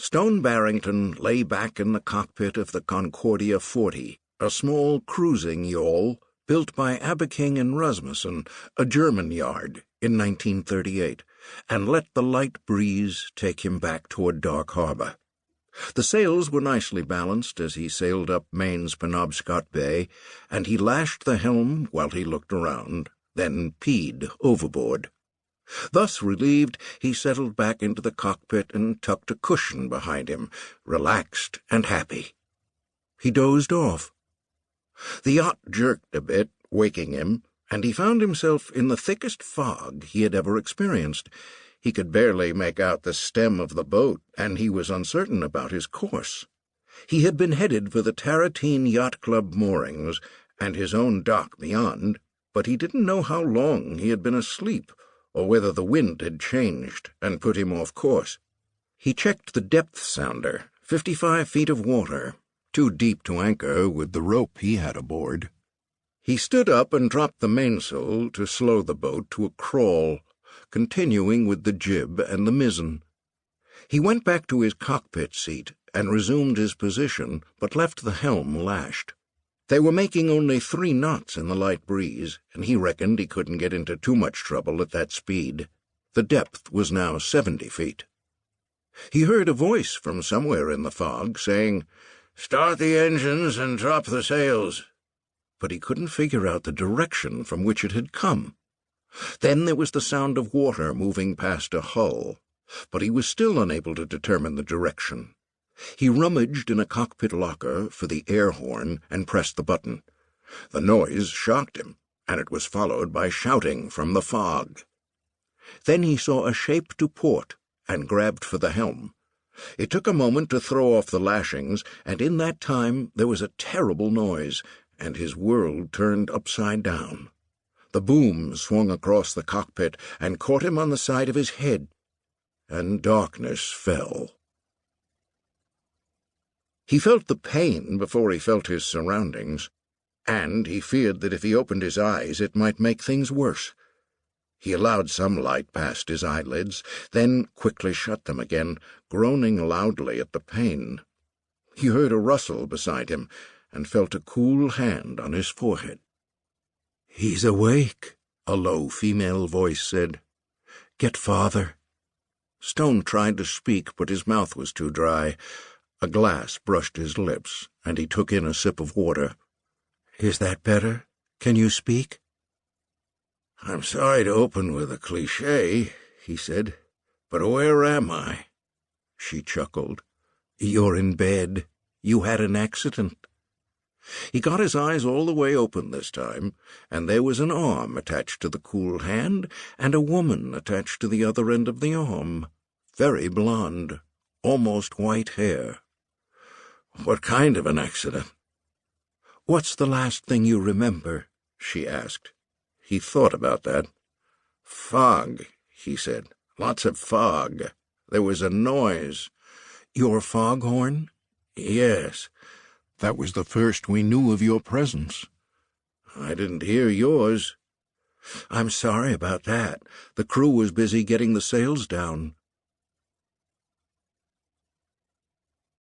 Stone Barrington lay back in the cockpit of the Concordia 40, a small cruising yawl built by Abiking and Rasmussen, a German yard, in 1938, and let the light breeze take him back toward Dark Harbor. The sails were nicely balanced as he sailed up Maine's Penobscot Bay, and he lashed the helm while he looked around, then peed overboard. Thus relieved, he settled back into the cockpit and tucked a cushion behind him, relaxed and happy. He dozed off. The yacht jerked a bit, waking him, and he found himself in the thickest fog he had ever experienced. He could barely make out the stem of the boat, and he was uncertain about his course. He had been headed for the Tarratine Yacht Club moorings and his own dock beyond, but he didn't know how long he had been asleep, or whether the wind had changed and put him off course. He checked the depth sounder, 55 feet of water, too deep to anchor with the rope he had aboard. He stood up and dropped the mainsail to slow the boat to a crawl, continuing with the jib and the mizzen. He went back to his cockpit seat and resumed his position, but left the helm lashed. They were making only 3 knots in the light breeze, and he reckoned he couldn't get into too much trouble at that speed. The depth was now 70 feet. He heard a voice from somewhere in the fog saying, "Start the engines and drop the sails." But he couldn't figure out the direction from which it had come. Then there was the sound of water moving past a hull, but he was still unable to determine the direction. He rummaged in a cockpit locker for the air horn and pressed the button. The noise shocked him, and it was followed by shouting from the fog. Then he saw a shape to port and grabbed for the helm. It took a moment to throw off the lashings, and in that time there was a terrible noise, and his world turned upside down. The boom swung across the cockpit and caught him on the side of his head, and darkness fell. He felt the pain before he felt his surroundings, and he feared that if he opened his eyes it might make things worse. He allowed some light past his eyelids, then quickly shut them again, groaning loudly at the pain. He heard a rustle beside him, and felt a cool hand on his forehead. "He's awake," a low female voice said. "Get farther." Stone tried to speak, but his mouth was too dry. A glass brushed his lips, and he took in a sip of water. "Is that better? Can you speak?" "I'm sorry to open with a cliché," he said, "but where am I?" She chuckled. "You're in bed. You had an accident." He got his eyes all the way open this time, and there was an arm attached to the cool hand, and a woman attached to the other end of the arm, very blonde, almost white hair. "What kind of an accident?" "What's the last thing you remember?" she asked. He thought about that. "Fog," he said. "Lots of fog. There was a noise." "Your foghorn?" "Yes. That was the first we knew of your presence." "I didn't hear yours." "I'm sorry about that. The crew was busy getting the sails down.